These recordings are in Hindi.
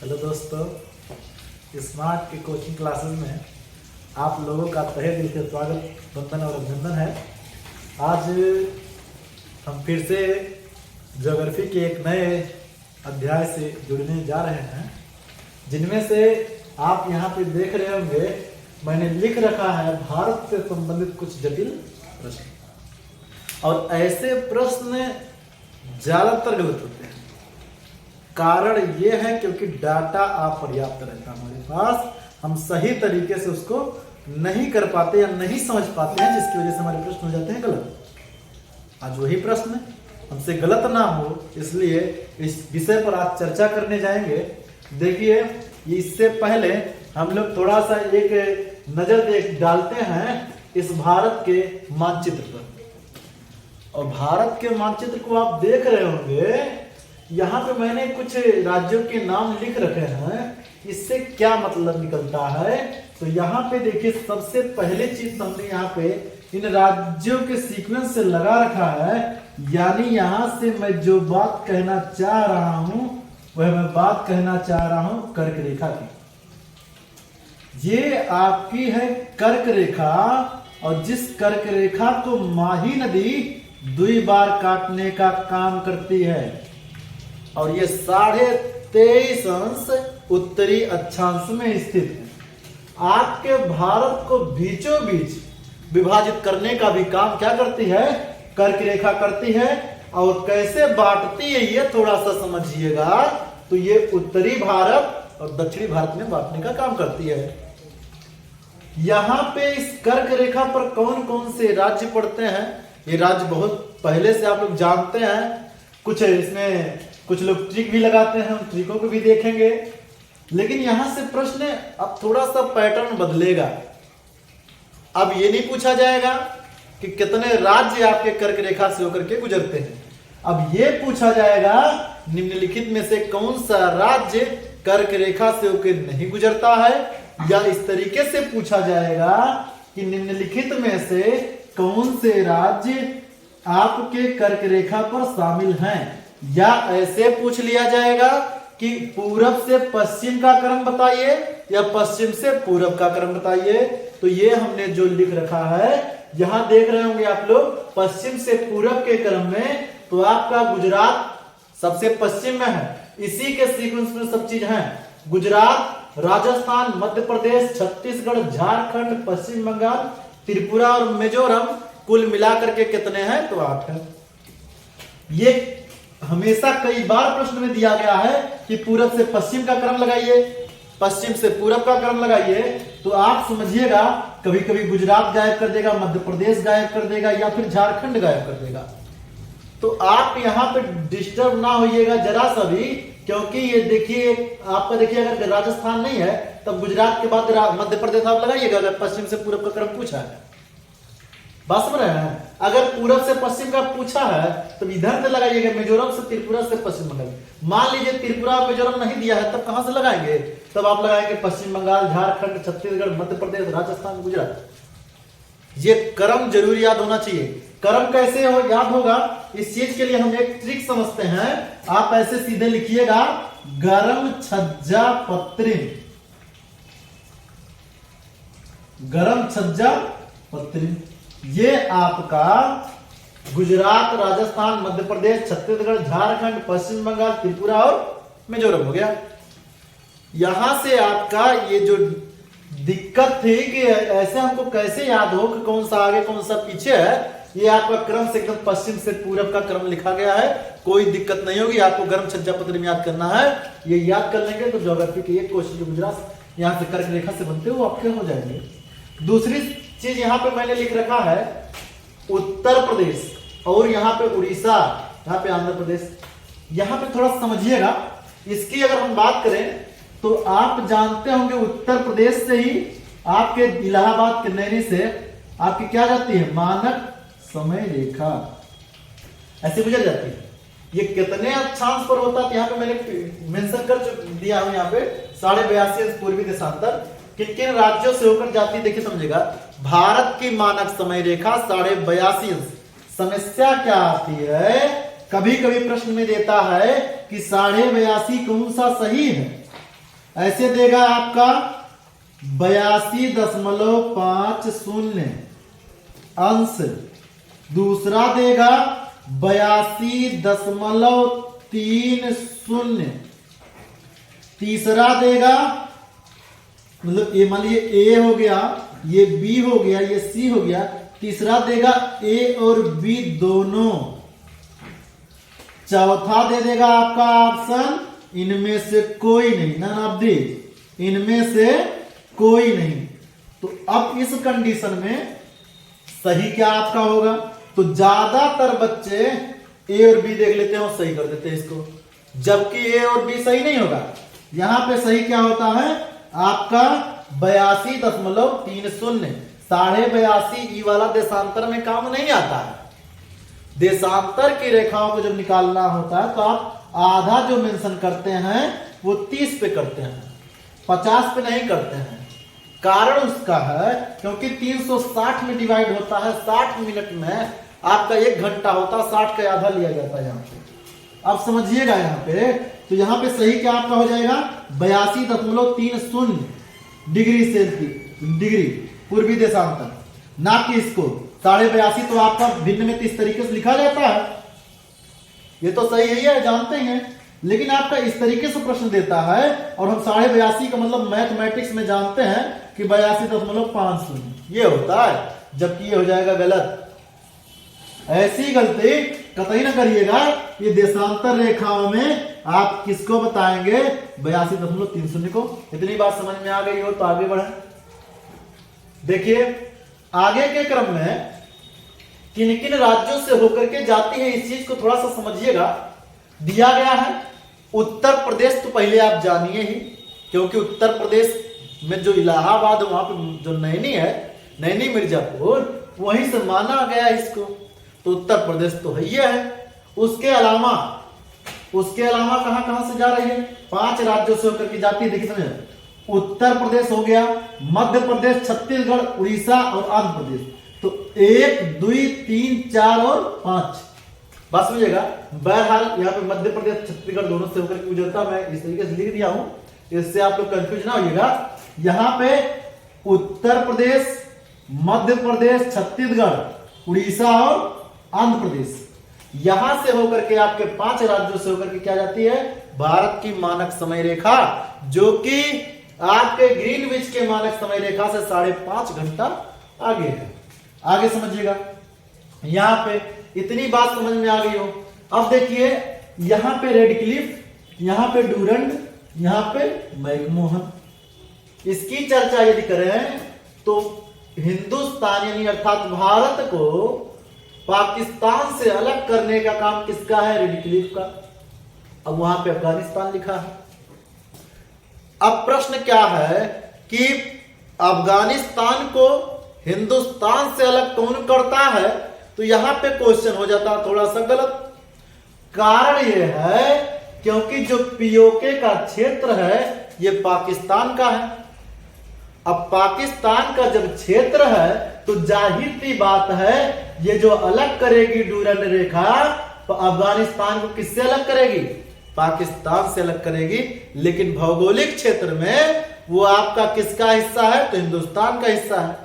हेलो दोस्तों, स्मार्ट की कोचिंग क्लासेस में आप लोगों का तहे दिल से स्वागत, वंदन और अभिनंदन है। आज हम फिर से ज्योग्राफी के एक नए अध्याय से जुड़ने जा रहे हैं, जिनमें से आप यहाँ पे देख रहे होंगे मैंने लिख रखा है भारत से संबंधित कुछ जटिल प्रश्न। और ऐसे प्रश्न ज्यादातर गलत होते हैं। कारण ये है क्योंकि डाटा अपर्याप्त रहता है हमारे पास, हम सही तरीके से उसको नहीं कर पाते या नहीं समझ पाते हैं, जिसकी वजह से हमारे प्रश्न हो जाते हैं गलत। आज वही प्रश्न हमसे गलत ना हो, इसलिए इस विषय पर आज चर्चा करने जाएंगे। देखिए, इससे पहले हम लोग थोड़ा सा एक नजर डालते हैं इस भारत के मानचित्र पर। और भारत के मानचित्र को आप देख रहे होंगे, यहाँ पे मैंने कुछ राज्यों के नाम लिख रखे हैं। इससे क्या मतलब निकलता है, तो यहाँ पे देखिए सबसे पहले चीज हमने यहाँ पे इन राज्यों के सीक्वेंस से लगा रखा है। यानी यहाँ से मैं जो बात कहना चाह रहा हूं वह मैं बात कहना चाह रहा हूं कर्क रेखा की। ये आपकी है कर्क रेखा, और जिस कर्क रेखा को माही नदी 2 बार काटने का काम करती है। और ये 23.5 अंश उत्तरी अक्षांश में स्थित है। आपके भारत को बीचों बीच विभाजित करने का भी काम क्या करती है, कर्क रेखा करती है। और कैसे बांटती है ये थोड़ा सा समझिएगा। तो ये उत्तरी भारत और दक्षिणी भारत में बांटने का काम करती है। यहां पे इस कर्क रेखा पर कौन कौन से राज्य पड़ते हैं, ये राज्य बहुत पहले से आप लोग जानते हैं। कुछ इसमें कुछ लोग ट्रिक भी लगाते हैं, उन ट्रिकों को भी देखेंगे। लेकिन यहां से प्रश्न अब थोड़ा सा पैटर्न बदलेगा। अब ये नहीं पूछा जाएगा कि कितने राज्य आपके कर्क रेखा से होकर के गुजरते हैं। अब ये पूछा जाएगा निम्नलिखित में से कौन सा राज्य कर्क रेखा से होकर नहीं गुजरता है, या इस तरीके से पूछा जाएगा कि निम्नलिखित में से कौन से राज्य आपके कर्क रेखा पर शामिल हैं। या ऐसे पूछ लिया जाएगा कि पूरब से पश्चिम का क्रम बताइए या पश्चिम से पूरब का क्रम बताइए। तो ये हमने जो लिख रखा है, यहां देख रहे होंगे आप लोग पश्चिम से पूरब के क्रम में, तो आपका गुजरात सबसे पश्चिम में है। इसी के सीक्वेंस में सब चीज है। गुजरात, राजस्थान, मध्य प्रदेश, छत्तीसगढ़, झारखंड, पश्चिम बंगाल, त्रिपुरा और मिजोरम कुल मिलाकर के कितने हैं, तो 8 है। ये हमेशा कई बार प्रश्न में दिया गया है कि पूरब से पश्चिम का क्रम लगाइए, पश्चिम से पूरब का क्रम लगाइए। तो आप समझिएगा कभी कभी गुजरात गायब कर देगा, मध्य प्रदेश गायब कर देगा, या फिर झारखंड गायब कर देगा। तो आप यहाँ पे डिस्टर्ब ना होइएगा जरा सा भी, क्योंकि ये देखिए आपका, देखिए अगर राजस्थान नहीं है तब गुजरात के बाद मध्य प्रदेश आप लगाइएगा, अगर पश्चिम से पूरब का क्रम पूछा है। बात समझ रहे हैं। अगर पूरब से पश्चिम का पूछा है तो इधर से लगाइएगा, मिजोरम से त्रिपुरा से पश्चिम बंगाल। मान लीजिए त्रिपुरा और मिजोरम नहीं दिया है, तब कहां से लगाएंगे, तब आप लगाएंगे पश्चिम बंगाल, झारखंड, छत्तीसगढ़, मध्य प्रदेश, राजस्थान, गुजरात। ये क्रम जरूर याद होना चाहिए। क्रम कैसे हो याद होगा, इस चीज के लिए हम एक ट्रिक समझते हैं। आप ऐसे सीधे लिखिएगा, गरम छज्जा पत्रिम, गरम छज्जा पत्रिम। ये आपका गुजरात, राजस्थान, मध्य प्रदेश, छत्तीसगढ़, झारखंड, पश्चिम बंगाल, त्रिपुरा और मिजोरम हो गया। यहां से आपका ये जो दिक्कत थी कि ऐसे हमको कैसे याद हो कि कौन सा आगे कौन सा पीछे है, ये आपका क्रम से एकदम पश्चिम से पूरब का क्रम लिखा गया है। कोई दिक्कत नहीं होगी। आपको गर्म छज्जा पत्र में याद करना है। ये याद कर लेंगे तो ज्योग्राफी के एक क्वेश्चन जो गुजरात यहाँ से कर्क रेखा से बनते वो आपके हो जाएंगे। दूसरी चीज यहाँ पे मैंने लिख रखा है उत्तर प्रदेश, और यहाँ पे उड़ीसा, यहाँ पे आंध्र प्रदेश। यहाँ पे थोड़ा समझिएगा, इसकी अगर हम बात करें तो आप जानते होंगे उत्तर प्रदेश से ही आपके इलाहाबाद के नैनी से आपकी क्या जाती है, मानक समय रेखा ऐसे गुजर जाती है। ये कितने अक्षांश पर होता है, यहाँ पे मैंने मेंशन कर दिया हूं, यहाँ पे 82.5 अंश पूर्वी देशांतर किन किन राज्यों से होकर जाती है। देखिए समझेगा, भारत की मानक समय रेखा 82.5 अंश। समस्या क्या आती है, कभी कभी प्रश्न में देता है कि 82.5 कौन सा सही है, ऐसे देगा आपका 82.50 अंश, दूसरा देगा 82.30, तीसरा देगा, मतलब ये मान लीजिए ए हो गया, ये बी हो गया, ये सी हो गया, तीसरा देगा ए और बी दोनों, चौथा दे देगा आपका ऑप्शन इनमें से कोई नहीं, नन ऑफ दिस, इनमें से कोई नहीं। तो अब इस कंडीशन में सही क्या आपका होगा? तो ज्यादातर बच्चे ए और बी देख लेते हैं और सही कर देते हैं इसको, जबकि ए और बी सही नहीं होगा। यहां पे सही क्या होता है आपका 82.30, 82.5 ई वाला देशांतर में काम नहीं आता है। देशांतर की रेखाओं को जब निकालना होता है तो आप आधा जो मेंशन करते हैं वो 30 पे करते हैं, 50 पे नहीं करते हैं। कारण उसका है क्योंकि 360 में डिवाइड होता है, 60 मिनट में आपका 1 घंटा होता है, 60 का आधा लिया जाता है यहाँ पे। अब समझिएगा यहाँ पे, तो यहाँ पे सही क्या आपका हो जाएगा 82.30 डिग्री सेल्सियस, डिग्री पूर्वी देशांतर, ना कि इसको 82.5 तो आपका भिन्न में 30 तरीके से लिखा जाता है, ये तो सही है जानते हैं। लेकिन आपका इस तरीके से प्रश्न देता है और हम 82.5 का मतलब मैथमेटिक्स में जानते हैं कि 82.50 ये होता है, जबकि ये हो जाएगा गलत। ऐसी गलती कतई ना करिएगा। ये देशांतर रेखाओं में आप किसको बताएंगे 82.30 को। इतनी बात समझ में आ गई हो तो आगे बढ़े। देखिए आगे के क्रम में किन किन राज्यों से होकर के जाती है, इस चीज को थोड़ा सा समझिएगा। दिया गया है उत्तर प्रदेश, तो पहले आप जानिए ही, क्योंकि उत्तर प्रदेश में जो इलाहाबाद वहां पे जो नैनी है, नैनी मिर्जापुर, वहीं से माना गया इसको, तो उत्तर प्रदेश तो है ही है। उसके अलावा कहां कहां से जा रही है? 5 राज्यों से होकर के जाती है। देखिए समझे, उत्तर प्रदेश हो गया, मध्य प्रदेश, छत्तीसगढ़, उड़ीसा और आंध्र प्रदेश। तो 1 2 3 4 और 5 बात समझिएगा। बहरहाल यहाँ पे मध्य प्रदेश छत्तीसगढ़ दोनों से होकर के गुजरता, मैं इस तरीके से लिख दिया हूं, इससे आप लोग कंफ्यूज ना होइएगा। यहाँ पे उत्तर प्रदेश, मध्य प्रदेश, छत्तीसगढ़, उड़ीसा और आंध्र प्रदेश, यहां से होकर के आपके 5 राज्यों से होकर के क्या जाती है भारत की मानक समय रेखा, जो कि आपके ग्रीनविच के मानक समय रेखा से 5.5 घंटा आगे है। आगे समझिएगा, यहां पे इतनी बात समझ में आ गई हो। अब देखिए यहां पे रेड क्लिफ, यहां पे डूरंड, यहां पे मैकमोहन। इसकी चर्चा यदि करें तो हिंदुस्तान यानी अर्थात भारत को पाकिस्तान से अलग करने का काम किसका है? रेड क्लिफ का। अब वहां पे अफगानिस्तान लिखा है। अब प्रश्न क्या है कि अफगानिस्तान को हिंदुस्तान से अलग कौन करता है? तो यहां पे क्वेश्चन हो जाता है थोड़ा सा गलत। कारण यह है क्योंकि जो पीओके का क्षेत्र है ये पाकिस्तान का है। अब पाकिस्तान का जब क्षेत्र है तो जाहिर सी बात है ये जो अलग करेगी डूरंड रेखा, तो अफगानिस्तान को किससे अलग करेगी? पाकिस्तान से अलग करेगी। लेकिन भौगोलिक क्षेत्र में वो आपका किसका हिस्सा है? तो हिंदुस्तान का हिस्सा है।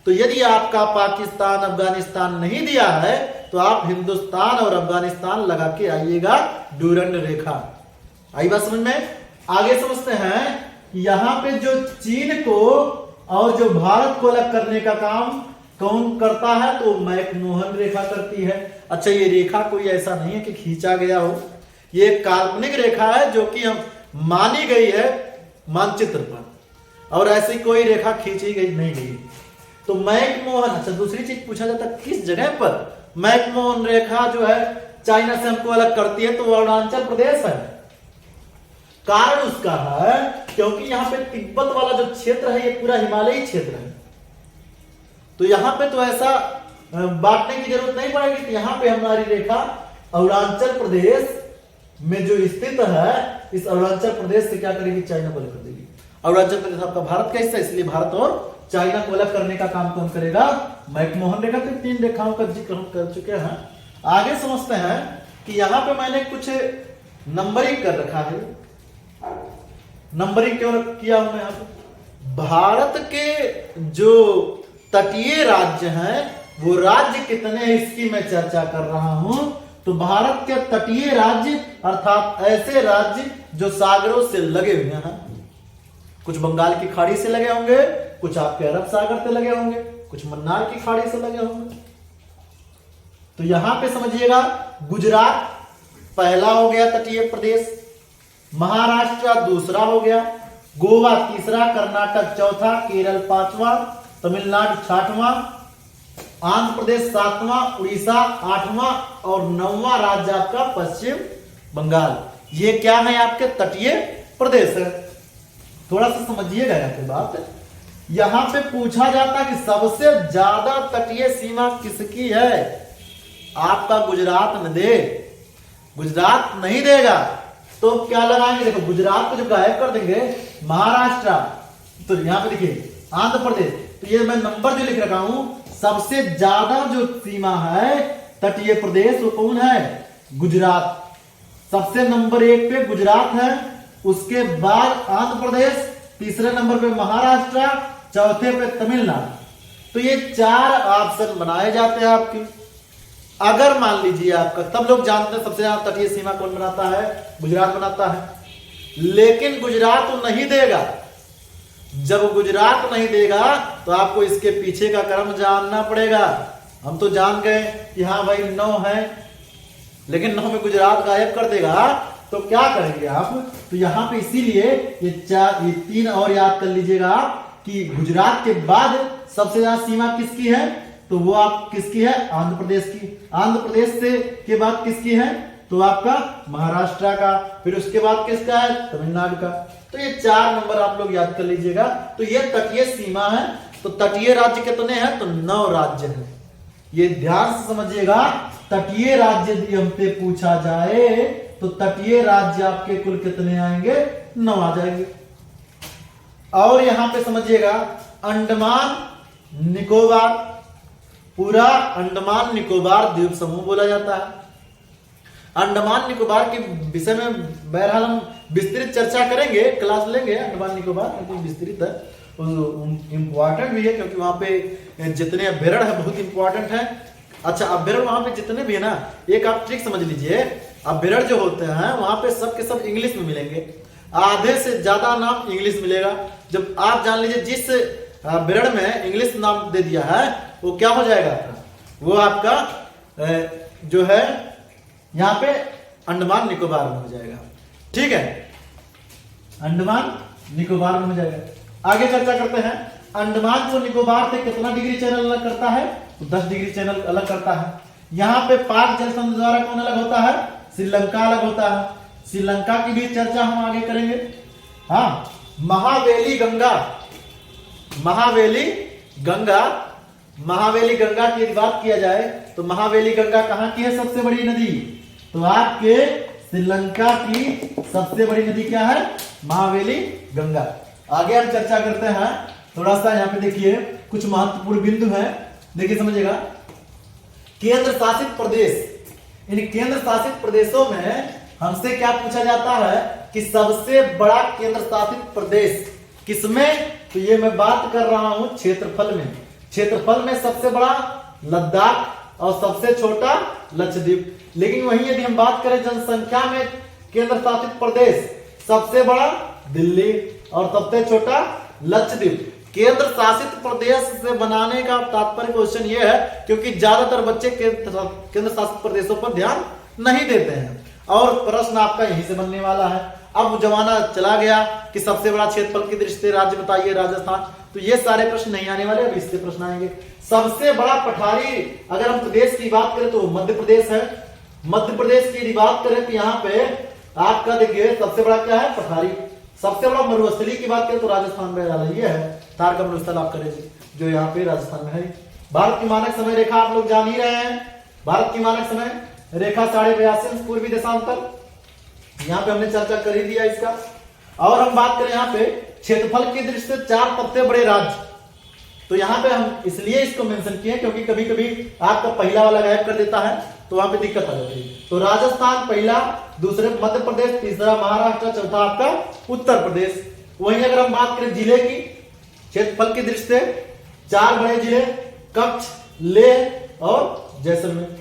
तो यदि आपका पाकिस्तान अफगानिस्तान नहीं दिया है तो आप हिंदुस्तान और अफगानिस्तान लगा के आइएगा डूरंड रेखा। आई बात समझ में? आगे समझते हैं यहां पे जो चीन को और जो भारत को अलग करने का काम कौन करता है? तो मैकमोहन रेखा करती है। अच्छा, ये रेखा कोई ऐसा नहीं है कि खींचा गया हो, ये एक काल्पनिक रेखा है जो कि हम मानी गई है मानचित्र पर, और ऐसी कोई रेखा खींची गई नहीं गई। तो मैकमोहन, अच्छा दूसरी चीज पूछा जाता है किस जगह पर मैकमोहन रेखा जो है चाइना से हमको अलग करती है? तो वो अरुणाचल प्रदेश है। कारण उसका है क्योंकि यहां पे तिब्बत वाला जो क्षेत्र है ये पूरा हिमालयी क्षेत्र है, तो यहां पे तो ऐसा बांटने की जरूरत नहीं पड़ेगी। तो यहां पे हमारी रेखा अरुणाचल प्रदेश में जो स्थित है, इस अरुणाचल प्रदेश से क्या करेगी? चाइना को अलग कर देगी। अरुणाचल प्रदेश आपका भारत का हिस्सा, इसलिए भारत और चाइना को अलग करने का काम कौन करेगा? मैकमोहन रेखा। तो 3 रेखाओं का जिक्र हम कर चुके हैं। आगे समझते हैं कि यहां पे मैंने कुछ नंबरिंग कर रखा है। नंबरिंग क्यों किया हूं मैं यहाँ पे? भारत के जो तटीय राज्य हैं वो राज्य कितने हैं इसकी मैं चर्चा कर रहा हूं। तो भारत के तटीय राज्य अर्थात ऐसे राज्य जो सागरों से लगे हुए हैं, कुछ बंगाल की खाड़ी से लगे होंगे, कुछ आपके अरब सागर से लगे होंगे, कुछ मन्नार की खाड़ी से लगे होंगे। तो यहां पे समझिएगा, गुजरात पहला हो गया तटीय प्रदेश, महाराष्ट्र दूसरा हो गया, गोवा तीसरा, कर्नाटक चौथा, केरल पांचवा, तमिलनाडु छठवां, आंध्र प्रदेश सातवां, उड़ीसा आठवां और 9वां राज्य आपका पश्चिम बंगाल। ये क्या है? आपके तटीय प्रदेश है। थोड़ा सा समझिएगा यहाँ पे बात। यहां पे पूछा जाता है कि सबसे ज्यादा तटीय सीमा किसकी है? आपका गुजरात न दे, गुजरात नहीं देगा तो क्या लगाएंगे? देखो गुजरात को जो गायब कर देंगे, महाराष्ट्र, तो यहां पे देखिए आंध्र प्रदेश, तो ये मैं नंबर जो लिख रखा हूं, सबसे ज्यादा जो सीमा है तटीय प्रदेश वो कौन है? गुजरात। सबसे नंबर 1 पे गुजरात है, उसके बाद आंध्र प्रदेश, तीसरे नंबर पे महाराष्ट्र, चौथे पे तमिलनाडु। तो ये 4 ऑप्शन बनाए जाते हैं आपके। अगर मान लीजिए आपका, तब लोग जानते हैं सबसे ज्यादा तटीय सीमा कौन बनाता है? गुजरात बनाता है। लेकिन गुजरात तो नहीं देगा। जब गुजरात नहीं देगा तो आपको इसके पीछे का क्रम जानना पड़ेगा। हम तो जान गए कि हाँ भाई 9 है, लेकिन 9 में गुजरात गायब कर देगा तो क्या करेंगे आप? तो यहां पे इसीलिए ये 3 और याद कर लीजिएगा कि गुजरात के बाद सबसे ज्यादा सीमा किसकी है? तो वो आप किसकी है? आंध्र प्रदेश की। आंध्र प्रदेश से के बाद किसकी है? तो आपका महाराष्ट्र का। फिर उसके बाद किसका है? तमिलनाडु का। तो ये 4 नंबर आप लोग याद कर लीजिएगा। तो ये तटीय सीमा है। तो तटीय राज्य कितने हैं? तो 9 राज्य हैं। ये ध्यान से समझिएगा, तटीय राज्य यदि हमसे पूछा जाए तो तटीय राज्य आपके कुल कितने आएंगे? 9 आ जाएंगे। और यहां पे समझिएगा, अंडमान निकोबार, पूरा अंडमान निकोबार द्वीप समूह बोला जाता है। अंडमान निकोबार के विषय में बहरहाल हम विस्तृत चर्चा करेंगे, क्लास लेंगे अंडमान निकोबार, क्योंकि विस्तृत है, इंपॉर्टेंट भी है, क्योंकि वहां पे जितने अभ्यारण्य है बहुत इंपॉर्टेंट है। अच्छा, अभ्यारण्य वहां पे जितने भी है ना, एक आप ट्रिक समझ लीजिए, अभ्यारण्य जो होते हैं वहां पे सब के सब इंग्लिश में मिलेंगे, आधे से ज्यादा नाम इंग्लिश मिलेगा। जब आप जान लीजिए जिस अभ्यारण्य में इंग्लिश नाम दे दिया है वो क्या हो जाएगा? वो आपका जो है यहां पे अंडमान निकोबार में हो जाएगा। ठीक है, अंडमान निकोबार में हो जाएगा। आगे चर्चा करते हैं। अंडमान को निकोबार से कितना डिग्री चैनल अलग करता है? तो 10 डिग्री चैनल अलग करता है। यहां पे पाक जल संधि द्वारा कौन अलग होता है? श्रीलंका अलग होता है। श्रीलंका की भी चर्चा हम आगे करेंगे। हाँ, महावेली गंगा, महावेली गंगा, महावेली गंगा की बात किया जाए तो महावेली गंगा कहां की है? सबसे बड़ी नदी। तो आपके श्रीलंका की सबसे बड़ी नदी क्या है? महावेली गंगा। आगे हम चर्चा करते हैं। थोड़ा सा यहाँ पे देखिए कुछ महत्वपूर्ण बिंदु है, देखिए समझिएगा। केंद्र शासित प्रदेश, इन केंद्र शासित प्रदेशों में हमसे क्या पूछा जाता है कि सबसे बड़ा केंद्र शासित प्रदेश किसमें? तो ये मैं बात कर रहा हूं क्षेत्रफल में। क्षेत्रफल में सबसे बड़ा लद्दाख और सबसे छोटा लक्षद्वीप। लेकिन वहीं यदि हम बात करें जनसंख्या में केंद्र शासित प्रदेश, सबसे बड़ा दिल्ली और सबसे छोटा लक्षद्वीप। केंद्र शासित प्रदेश से बनाने का तात्पर्य क्वेश्चन ये है क्योंकि ज्यादातर बच्चे केंद्र शासित प्रदेशों पर ध्यान नहीं देते हैं और प्रश्न आपका यहीं से बनने वाला है। अब जमाना चला गया कि सबसे बड़ा क्षेत्रफल की दृष्टि से राज्य बताइए, राजस्थान, तो ये सारे प्रश्न नहीं आने वाले, अब इससे प्रश्न आएंगे। सबसे बड़ा पठारी अगर हम प्रदेश की बात करें तो मध्य प्रदेश है। मध्य प्रदेश की यदि बात करें तो यहाँ पे आपका देखिए सबसे बड़ा क्या है? पठारी। सबसे बड़ा मरुस्थली की बात करें तो राजस्थान में वाला ये है, थार का मरुस्थल आप करें जो यहाँ पे राजस्थान में है। भारत की मानक समय रेखा आप लोग जान ही रहे हैं। भारत की मानक समय रेखा 82.5 पूर्वी देशांतर, यहाँ पे हमने चर्चा कर ही दिया इसका। और हम बात करें यहाँ पे क्षेत्रफल की दृष्टि से 4 सबसे बड़े राज्य, तो यहाँ पे हम इसलिए इसको मेंशन किए क्योंकि कभी कभी आपका पहला वाला गायब कर देता है तो वहां पे दिक्कत आ जाती है। तो राजस्थान पहला, दूसरे मध्य प्रदेश, तीसरा महाराष्ट्र, चौथा आपका उत्तर प्रदेश। वहीं अगर हम बात करें जिले की, क्षेत्रफल की दृष्टि से 4 बड़े जिले कच्छ, लेह और जैसलमेर।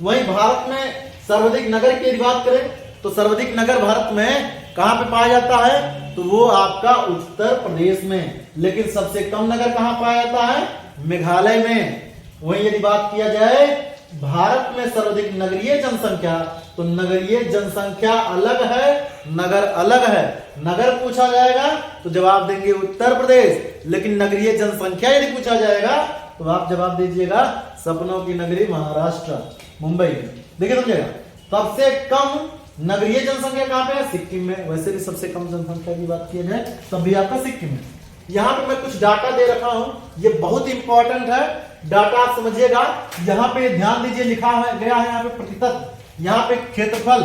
वहीं भारत में सर्वाधिक नगर की यदि बात करें तो सर्वाधिक नगर भारत में कहां पे पाया जाता है, तो वो आपका उत्तर प्रदेश में। लेकिन सबसे कम नगर कहां पाया जाता है, मेघालय में। वहीं यदि बात किया जाए भारत में सर्वाधिक नगरीय जनसंख्या, तो नगरीय जनसंख्या अलग है, नगर अलग है। नगर पूछा जाएगा तो जवाब देंगे उत्तर प्रदेश, लेकिन नगरीय जनसंख्या यदि पूछा जाएगा तो आप जवाब दीजिएगा सपनों की नगरी महाराष्ट्र, मुंबई। देखिए समझिएगा, सबसे कम नगरीय जनसंख्या कहां पे है, सिक्किम में। वैसे भी सबसे कम जनसंख्या की बात की जाए तब भी आपका सिक्किम है। यहां पे मैं कुछ डाटा दे रखा हूं, ये बहुत इंपॉर्टेंट है डाटा, आप समझिएगा। यहाँ पे ध्यान दीजिए, लिखा है गया है यहाँ पे प्रतिशत, यहाँ पे क्षेत्रफल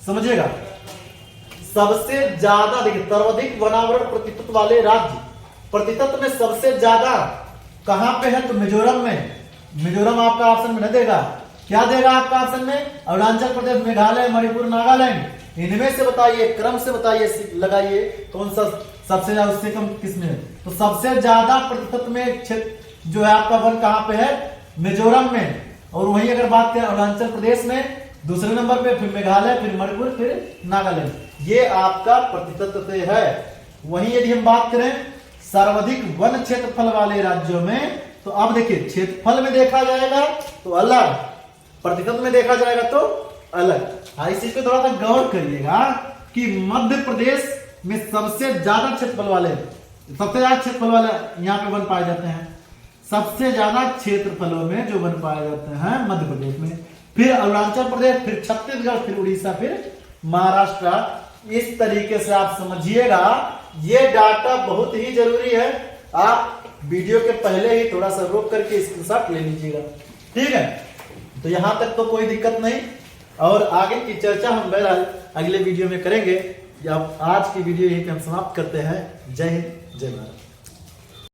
समझिएगा। सबसे ज्यादा देखिए सर्वाधिक वनावरण प्रतिशत वाले राज्य, प्रतिशत में सबसे ज्यादा कहां पे है, तो मिजोरम में। मिजोरम आपका ऑप्शन में न देगा, क्या देगा आपका ऑप्शन में, अरुणाचल प्रदेश, मेघालय, मणिपुर, नागालैंड। इनमें से बताइए, क्रम से बताइए, लगाइए कौन सा सबसे ज्यादा, उससे कम किसमें है। तो सबसे ज्यादा प्रतिशत में क्षेत्र जो है आपका वन कहां पे है, मिजोरम में। और वहीं अगर बात करें अरुणाचल प्रदेश में दूसरे नंबर पे, फिर मेघालय, फिर मणिपुर, फिर नागालैंड। ये आपका प्रतिशत से है। वहीं यदि हम बात करें सर्वाधिक वन क्षेत्रफल वाले राज्यों में, तो अब देखिए क्षेत्रफल में देखा जाएगा तो अलग, प्रतिशत में देखा जाएगा तो अलग। इस चीज पे थोड़ा सा गौर करिएगा कि मध्य प्रदेश में सबसे ज्यादा क्षेत्रफल वाले, सबसे ज्यादा क्षेत्रफल वाले यहाँ पे वन पाए जाते हैं। सबसे ज्यादा क्षेत्रफलों में जो वन पाए जाते हैं मध्य प्रदेश में, फिर अरुणाचल प्रदेश, फिर छत्तीसगढ़, फिर उड़ीसा, फिर महाराष्ट्र। इस तरीके से आप समझिएगा, ये डाटा बहुत ही जरूरी है। आप वीडियो के पहले ही थोड़ा सा रोक करके स्क्रीनशॉट ले लीजिएगा, ठीक है। तो यहां तक तो कोई दिक्कत नहीं, और आगे की चर्चा हम बहरहाल अगले वीडियो में करेंगे। आज की वीडियो यहीं पे हम समाप्त करते हैं। जय हिंद, जय भारत।